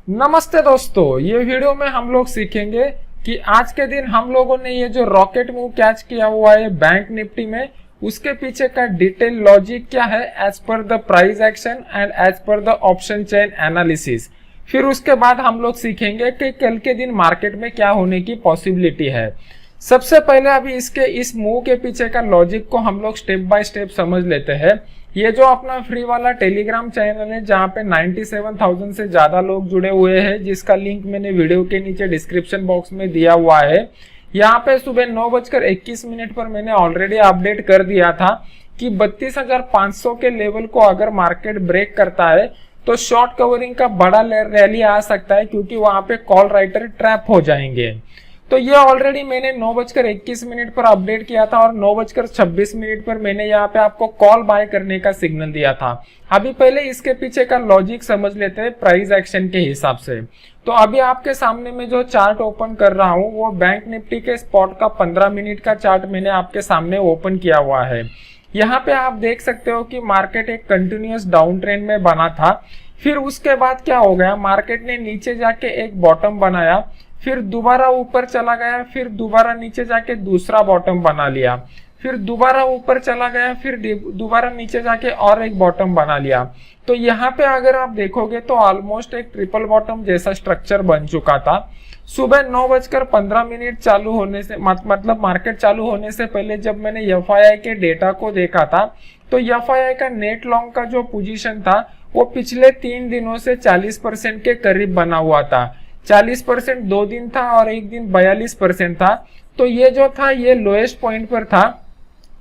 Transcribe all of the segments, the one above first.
नमस्ते दोस्तों, ये वीडियो में हम लोग सीखेंगे कि आज के दिन हम लोगों ने ये जो रॉकेट मूव कैच किया हुआ है बैंक निफ्टी में, उसके पीछे का डिटेल लॉजिक क्या है as per the price action and as per the option chain analysis. फिर उसके बाद हम लोग सीखेंगे कि कल के दिन मार्केट में क्या होने की पॉसिबिलिटी है। सबसे पहले अभी इस मूव के पीछे का लॉजिक को हम लोग स्टेप बाय स्टेप समझ लेते हैं। ये जो अपना फ्री वाला टेलीग्राम चैनल है जहाँ पे 97,000 से ज्यादा लोग जुड़े हुए हैं, जिसका लिंक मैंने वीडियो के नीचे डिस्क्रिप्शन बॉक्स में दिया हुआ है। यहाँ पे सुबह 9:21 पर मैंने ऑलरेडी अपडेट कर दिया था कि 32,500 के लेवल को अगर मार्केट ब्रेक करता है तो शॉर्ट कवरिंग का बड़ा रैली आ सकता है, क्योंकि वहां पे कॉल राइटर ट्रैप हो जाएंगे। तो ये ऑलरेडी मैंने 9:21 पर अपडेट किया था और 9:26 पर मैंने यहाँ पे आपको कॉल बाय करने का सिग्नल दिया था। अभी पहले इसके पीछे का लॉजिक समझ लेते हैं प्राइस एक्शन के हिसाब से। तो अभी आपके सामने में जो चार्ट ओपन कर रहा हूँ वो बैंक निफ्टी के स्पॉट का 15 मिनट का चार्ट मैंने आपके सामने ओपन किया हुआ है। यहाँ पे आप देख सकते हो कि मार्केट एक कंटिन्यूअस डाउन ट्रेंड में बना था। फिर उसके बाद क्या हो गया, मार्केट ने नीचे जाके एक बॉटम बनाया, फिर दोबारा ऊपर चला गया, फिर दोबारा नीचे जाके दूसरा बॉटम बना लिया, फिर दोबारा ऊपर चला गया, फिर दोबारा नीचे जाके और एक बॉटम बना लिया। तो यहाँ पे अगर आप देखोगे तो ऑलमोस्ट एक ट्रिपल बॉटम जैसा स्ट्रक्चर बन चुका था। सुबह 9:15 चालू होने से मतलब मार्केट चालू होने से पहले जब मैंने एफआईआई के डेटा को देखा था तो एफआईआई का नेट लॉन्ग का जो पोजीशन था वो पिछले 3 दिनों से 40% के करीब बना हुआ था। 40% 2 दिन था और एक दिन 42% था। तो ये जो था ये लोएस्ट पॉइंट पर था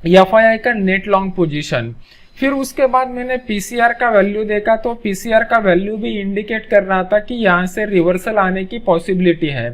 एफआईआई का नेट लॉन्ग पोजीशन। फिर उसके बाद मैंने पीसीआर का वैल्यू देखा तो पीसीआर का वैल्यू भी इंडिकेट कर रहा था कि यहाँ से रिवर्सल आने की पॉसिबिलिटी है।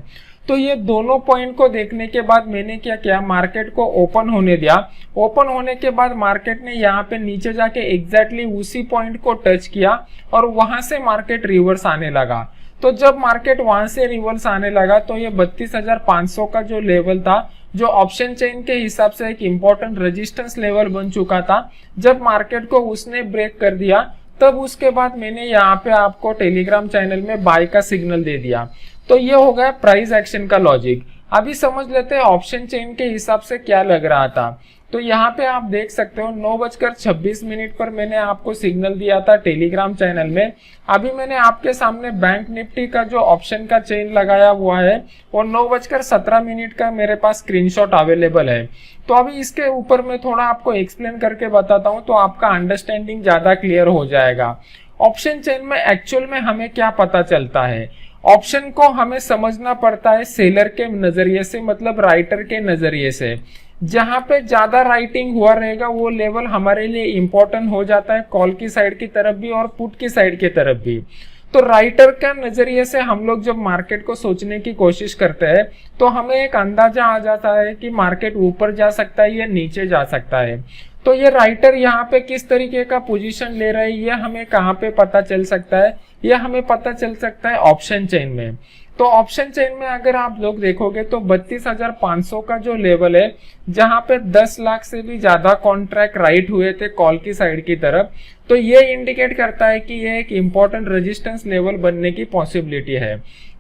तो ये दोनों पॉइंट को देखने के बाद मैंने क्या किया, मार्केट को ओपन होने दिया। ओपन होने के बाद मार्केट ने यहाँ पे नीचे जाके एग्जैक्टली उसी पॉइंट को टच किया और वहां से मार्केट रिवर्स आने लगा। तो जब मार्केट वहां से रिवर्स आने लगा तो ये 32,500 का जो लेवल था, जो ऑप्शन चेन के हिसाब से एक इम्पोर्टेंट रेजिस्टेंस लेवल बन चुका था, जब मार्केट को उसने ब्रेक कर दिया तब उसके बाद मैंने यहाँ पे आपको टेलीग्राम चैनल में बाय का सिग्नल दे दिया। तो ये हो गया प्राइस एक्शन का लॉजिक। अभी समझ लेते हैं ऑप्शन चेन के हिसाब से क्या लग रहा था। तो यहाँ पे आप देख सकते हो 9:26 पर मैंने आपको सिग्नल दिया था टेलीग्राम चैनल में। अभी मैंने आपके सामने बैंक निफ्टी का जो ऑप्शन का चेन लगाया हुआ है और 9:17 का मेरे पास स्क्रीनशॉट अवेलेबल है। तो अभी इसके ऊपर मैं थोड़ा आपको एक्सप्लेन करके बताता हूँ तो आपका अंडरस्टैंडिंग ज्यादा क्लियर हो जाएगा। ऑप्शन चेन में एक्चुअल में हमें क्या पता चलता है, ऑप्शन को हमें समझना पड़ता है सेलर के नजरिए से, मतलब राइटर के नजरिए से। जहां पे ज्यादा राइटिंग हुआ रहेगा वो लेवल हमारे लिए इंपॉर्टेंट हो जाता है, कॉल की साइड की तरफ भी और पुट की साइड की तरफ भी। तो राइटर का नजरिए से हम लोग जब मार्केट को सोचने की कोशिश करते हैं तो हमें एक अंदाजा आ जाता है कि मार्केट ऊपर जा सकता है या नीचे जा सकता है। तो ये राइटर यहाँ पे किस तरीके का पोजीशन ले रहा है ये हमें कहाँ पे पता चल सकता है, ये हमें पता चल सकता है ऑप्शन चेन में। तो ऑप्शन चेन में अगर आप लोग देखोगे तो 32,500 का जो लेवल है, जहां पे 10 लाख से भी ज्यादा कॉन्ट्रैक्ट राइट हुए थे कॉल की साइड की तरफ, तो ये इंडिकेट करता है कि ये एक इंपॉर्टेंट रेजिस्टेंस लेवल बनने की पॉसिबिलिटी है।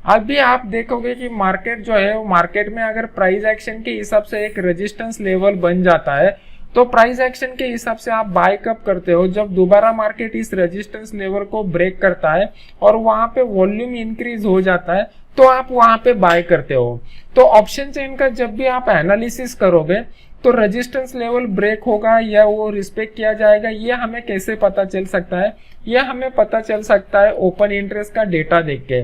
अभी आप देखोगे कि मार्केट जो है वो मार्केट में अगर प्राइस एक्शन के हिसाब से एक रेजिस्टेंस लेवल बन जाता है तो प्राइस एक्शन के हिसाब से आप बाय कब करते हो, जब दोबारा मार्केट इस रेजिस्टेंस लेवल को ब्रेक करता है और वहां पे वॉल्यूम इंक्रीज हो जाता है तो आप वहां पे बाय करते हो। तो ऑप्शन चेन का जब भी आप एनालिसिस करोगे तो रेजिस्टेंस लेवल ब्रेक होगा या वो रिस्पेक्ट किया जाएगा, ये हमें कैसे पता चल सकता है, ये हमें पता चल सकता है ओपन इंटरेस्ट का डेटा देख के।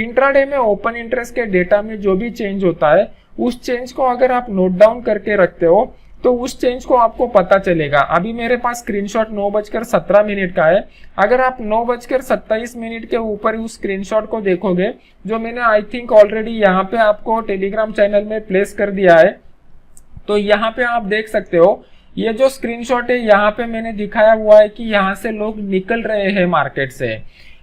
इंट्राडे में ओपन इंटरेस्ट के डेटा में जो भी चेंज होता है उस चेंज को अगर आप नोट डाउन करके रखते हो तो उस चेंज को आपको पता चलेगा। अभी मेरे पास स्क्रीनशॉट 9:17 का है। अगर आप 9:27 के ऊपर उस स्क्रीनशॉट को देखोगे, जो मैंने आई थिंक ऑलरेडी यहाँ पे आपको टेलीग्राम चैनल में प्लेस कर दिया है, तो यहाँ पे आप देख सकते हो ये जो स्क्रीनशॉट है यहाँ पे मैंने दिखाया हुआ है कि यहाँ से लोग निकल रहे हैं मार्केट से।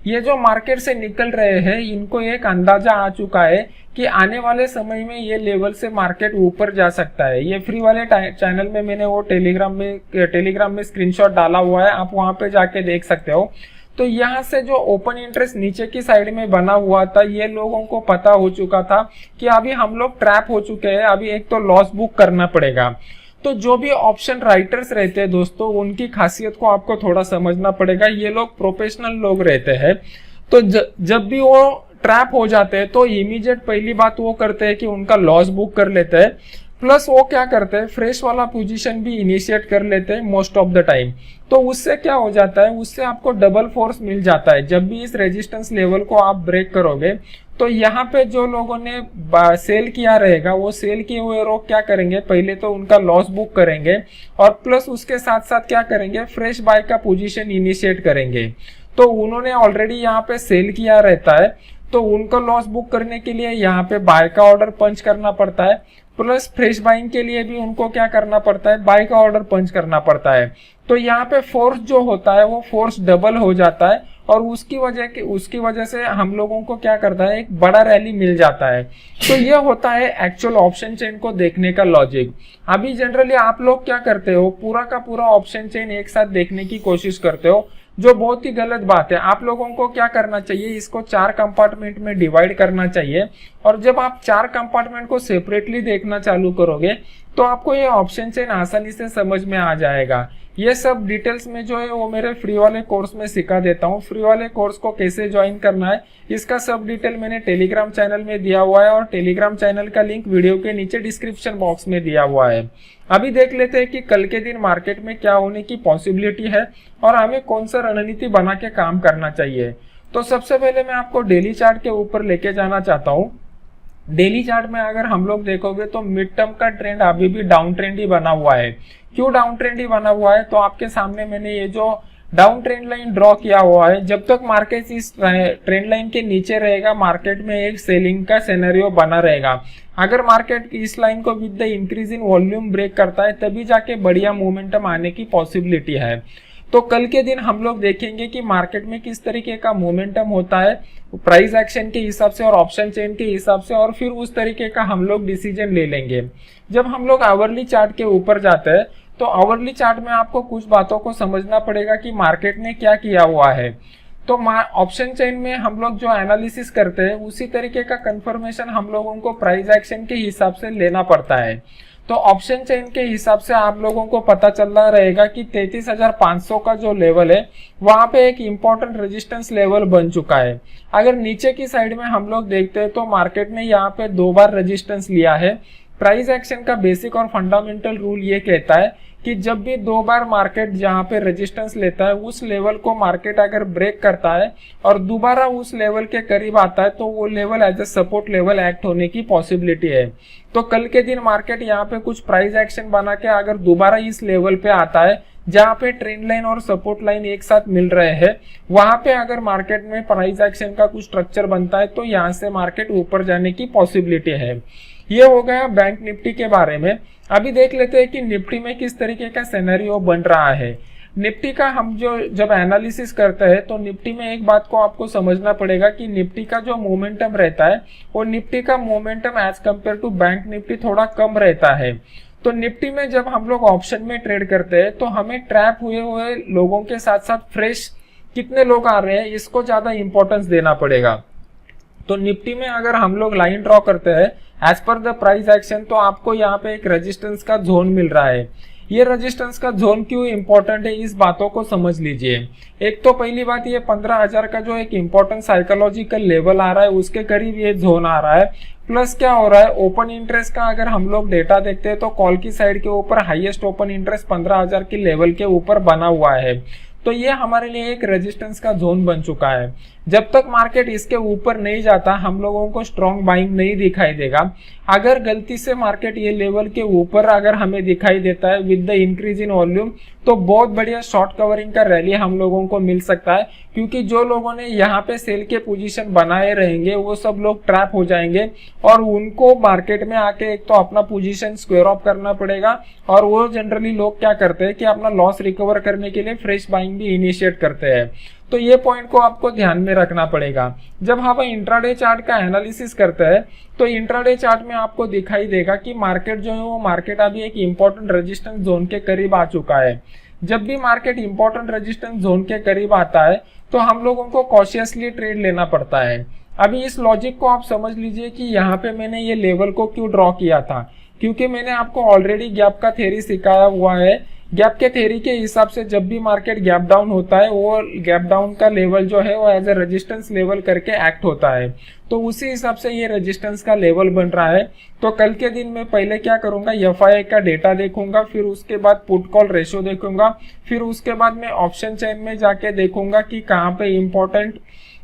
ये जो मार्केट से निकल रहे हैं इनको एक अंदाजा आ चुका है कि आने वाले समय में ये लेवल से मार्केट ऊपर जा सकता है। ये फ्री वाले चैनल में मैंने वो टेलीग्राम में स्क्रीनशॉट डाला हुआ है, आप वहां पे जाके देख सकते हो। तो यहाँ से जो ओपन इंटरेस्ट नीचे की साइड में बना हुआ था, ये लोगों को पता हो चुका था कि अभी हम लोग ट्रैप हो चुके हैं, अभी एक तो लॉस बुक करना पड़ेगा। तो जो भी ऑप्शन राइटर्स रहते हैं दोस्तों, उनकी खासियत को आपको थोड़ा समझना पड़ेगा। ये लोग प्रोफेशनल लोग रहते हैं, तो जब भी वो ट्रैप हो जाते हैं तो इमीडिएट पहली बात वो करते हैं कि उनका लॉस बुक कर लेते हैं, प्लस वो क्या करते हैं, फ्रेश वाला पोजीशन भी इनिशिएट कर लेते हैं मोस्ट ऑफ द टाइम। तो उससे क्या हो जाता है, उससे आपको डबल फोर्स मिल जाता है। जब भी इस रेजिस्टेंस लेवल को आप ब्रेक करोगे तो यहाँ पे जो लोगों ने सेल किया रहेगा, वो सेल किए हुए लोग क्या करेंगे, पहले तो उनका लॉस बुक करेंगे और प्लस उसके साथ साथ क्या करेंगे, फ्रेश बाय का पोजीशन इनिशिएट करेंगे। तो उन्होंने ऑलरेडी यहाँ पे सेल किया रहता है, तो उनको लॉस बुक करने के लिए यहाँ पे बाय का ऑर्डर पंच करना पड़ता है, प्लस फ्रेश बाइंग के लिए भी उनको क्या करना पड़ता है, बाय का ऑर्डर पंच करना पड़ता है। तो यहाँ पे फोर्स जो होता है वो फोर्स डबल हो जाता है और उसकी वजह से हम लोगों को क्या करता है, एक बड़ा रैली मिल जाता है। तो ये होता है एक्चुअल ऑप्शन चेन को देखने का लॉजिक। अभी जनरली आप लोग क्या करते हो, पूरा का पूरा ऑप्शन चेन एक साथ देखने की कोशिश करते हो, जो बहुत ही गलत बात है। आप लोगों को क्या करना चाहिए, इसको 4 कंपार्टमेंट में डिवाइड करना चाहिए और जब आप 4 कंपार्टमेंट को सेपरेटली देखना चालू करोगे तो आपको ये ऑप्शन चेन आसानी से समझ में आ जाएगा। ये सब डिटेल्स में जो है वो मेरे फ्री वाले कोर्स में सिखा देता हूँ। फ्री वाले कोर्स को कैसे ज्वाइन करना है इसका सब डिटेल मैंने टेलीग्राम चैनल में दिया हुआ है और टेलीग्राम चैनल का लिंक वीडियो के नीचे डिस्क्रिप्शन बॉक्स में दिया हुआ है। अभी देख लेते हैं कि कल के दिन मार्केट में क्या होने की पॉसिबिलिटी है और हमें कौन सा रणनीति बना के काम करना चाहिए। तो सबसे पहले मैं आपको डेली चार्ट के ऊपर लेके जाना चाहता हूँ। डेली चार्ट में अगर हम लोग देखोगे तो मिड टर्म का ट्रेंड अभी भी डाउन ट्रेंड ही बना हुआ है। क्यों डाउन ट्रेंड ही बना हुआ है, तो आपके सामने मैंने ये जो डाउन ट्रेंड लाइन ड्रॉ किया हुआ है, जब तक मार्केट इस ट्रेंड लाइन के नीचे रहेगा मार्केट में एक सेलिंग का सिनेरियो बना रहेगा। अगर मार्केट इस लाइन को with the increase in volume break करता है तभी जाके बढ़िया मोमेंटम आने की पॉसिबिलिटी है। तो कल के दिन हम लोग देखेंगे कि मार्केट में किस तरीके का मोमेंटम होता है प्राइस एक्शन के हिसाब से और ऑप्शन चेन के हिसाब से, और फिर उस तरीके का हम लोग डिसीजन ले लेंगे। जब हम लोग आवरली चार्ट के ऊपर जाते हैं तो आवरली चार्ट में आपको कुछ बातों को समझना पड़ेगा कि मार्केट ने क्या किया हुआ है। तो ऑप्शन चेन में हम लोग जो एनालिसिस करते हैं उसी तरीके का कंफर्मेशन हम लोगों को प्राइस एक्शन के हिसाब से लेना पड़ता है। तो ऑप्शन चेन के हिसाब से आप लोगों को पता चल रहा रहेगा कि 33,500 का जो लेवल है वहां पे एक इंपॉर्टेंट रेजिस्टेंस लेवल बन चुका है। अगर नीचे की साइड में हम लोग देखते हैं तो मार्केट ने यहाँ पे 2 बार रेजिस्टेंस लिया है। प्राइस एक्शन का बेसिक और फंडामेंटल रूल ये कहता है कि जब भी 2 बार मार्केट जहां पे रेजिस्टेंस लेता है उस लेवल को मार्केट अगर ब्रेक करता है और दोबारा उस लेवल के करीब आता है तो वो level as a support level act होने की पॉसिबिलिटी है। तो कल के दिन मार्केट यहाँ पे कुछ प्राइस एक्शन बना के अगर दोबारा इस लेवल पे आता है जहां पे ट्रेंड लाइन और सपोर्ट लाइन एक साथ मिल रहे हैं, वहां पे अगर मार्केट में प्राइस एक्शन का कुछ स्ट्रक्चर बनता है तो यहाँ से मार्केट ऊपर जाने की पॉसिबिलिटी है। ये हो गया बैंक निफ्टी के बारे में। अभी देख लेते हैं कि निफ्टी में किस तरीके का सिनेरियो बन रहा है। निफ्टी का हम जब एनालिसिस करते हैं तो निफ्टी में एक बात को आपको समझना पड़ेगा कि निफ्टी का जो मोमेंटम रहता है वो निफ्टी का momentum as compare to bank Nifty थोड़ा कम रहता है। तो निफ्टी में जब हम लोग ऑप्शन में ट्रेड करते हैं तो हमें ट्रैप हुए लोगों के साथ साथ फ्रेश कितने लोग आ रहे हैं इसको ज्यादा इंपॉर्टेंस देना पड़ेगा। तो निफ्टी में अगर हम लोग लाइन ड्रॉ करते हैं as per the price action तो आपको यहाँ पे एक रेजिस्टेंस का जोन मिल रहा है। ये रेजिस्टेंस का जोन क्यों इंपॉर्टेंट है इस बातों को समझ लीजिए। एक तो पहली बात ये 15,000 का जो एक इंपॉर्टेंट साइकोलॉजिकल लेवल आ रहा है उसके करीब ये जोन आ रहा है। प्लस क्या हो रहा है, ओपन इंटरेस्ट का अगर हम लोग डेटा देखते हैं तो कॉल की साइड के ऊपर हाईएस्ट ओपन इंटरेस्ट 15,000 की लेवल के ऊपर बना हुआ है। तो ये हमारे लिए एक रेजिस्टेंस का जोन बन चुका है। जब तक मार्केट इसके ऊपर नहीं जाता हम लोगों को स्ट्रॉन्ग बाइंग नहीं दिखाई देगा। अगर गलती से मार्केट ये लेवल के ऊपर अगर हमें दिखाई देता है with the increase in volume तो बहुत बढ़िया शॉर्ट कवरिंग का रैली हम लोगों को मिल सकता है, क्योंकि जो लोगों ने यहाँ पे सेल के पोजीशन बनाए रहेंगे वो सब लोग ट्रैप हो जाएंगे और उनको मार्केट में आके एक तो अपना पोजीशन स्क्वेयर ऑफ करना पड़ेगा और वो जनरली लोग क्या करते हैं कि अपना लॉस रिकवर करने के लिए फ्रेश बाइंग भी इनिशिएट करते हैं। तो ये पॉइंट को आपको ध्यान में रखना पड़ेगा। जब हम इंट्राडे चार्ट का एनालिसिस करते हैं तो इंट्राडे चार्ट में आपको दिखाई देगा कि मार्केट जो है वो मार्केट अभी एक इंपॉर्टेंट रेजिस्टेंस जोन के करीब आ चुका है। जब भी मार्केट इंपॉर्टेंट रेजिस्टेंस जोन के करीब आता है तो हम लोगों को कॉशियसली ट्रेड लेना पड़ता है। अभी इस लॉजिक को आप समझ लीजिए कि यहाँ पे मैंने ये लेवल को क्यों ड्रॉ किया था, क्योंकि मैंने आपको ऑलरेडी गैप का थ्योरी सिखाया हुआ है। गैप के थ्योरी के हिसाब से जब भी मार्केट गैप डाउन होता है वो गैप डाउन का लेवल जो है वो एज ए रेजिस्टेंस लेवल करके एक्ट होता है, तो उसी हिसाब से ये रेजिस्टेंस का लेवल बन रहा है। तो कल के दिन में पहले क्या करूंगा, FII का डेटा देखूंगा, फिर उसके बाद पुट कॉल रेशो देखूंगा, फिर उसके बाद मैं ऑप्शन चेन में जाके देखूंगा कि कहाँ पे इंपॉर्टेंट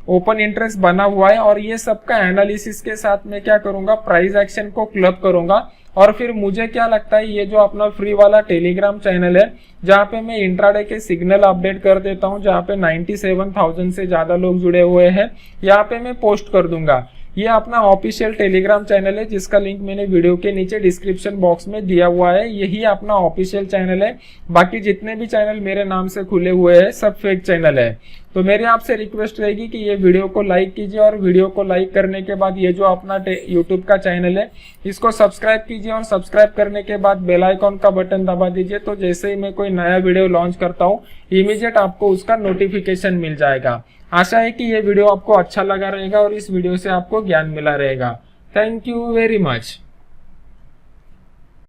ओपन इंटरेस्ट बना हुआ है, और ये सबका एनालिसिस के साथ मैं क्या करूंगा, प्राइस एक्शन को क्लब करूंगा। और फिर मुझे क्या लगता है, ये जो अपना फ्री वाला टेलीग्राम चैनल है जहाँ पे मैं इंट्राडे के सिग्नल अपडेट कर देता हूँ, जहाँ पे 97,000 से ज्यादा लोग जुड़े हुए हैं, यहाँ पे मैं पोस्ट कर दूंगा। ये अपना ऑफिशियल टेलीग्राम चैनल है जिसका लिंक मैंने वीडियो के नीचे डिस्क्रिप्शन बॉक्स में दिया हुआ है। यही अपना ऑफिशियल चैनल है, बाकी जितने भी चैनल मेरे नाम से खुले हुए हैं सब फेक चैनल है। तो मेरी आपसे रिक्वेस्ट रहेगी कि ये वीडियो को लाइक कीजिए, और वीडियो को लाइक करने के बाद ये जो अपना यूट्यूब का चैनल है इसको सब्सक्राइब कीजिए, और सब्सक्राइब करने के बाद बेल आइकॉन का बटन दबा दीजिए, तो जैसे ही मैं कोई नया वीडियो लॉन्च करता हूँ इमीडिएट आपको उसका नोटिफिकेशन मिल जाएगा। आशा है कि ये वीडियो आपको अच्छा लगा रहेगा और इस वीडियो से आपको ज्ञान मिला रहेगा। Thank you very much.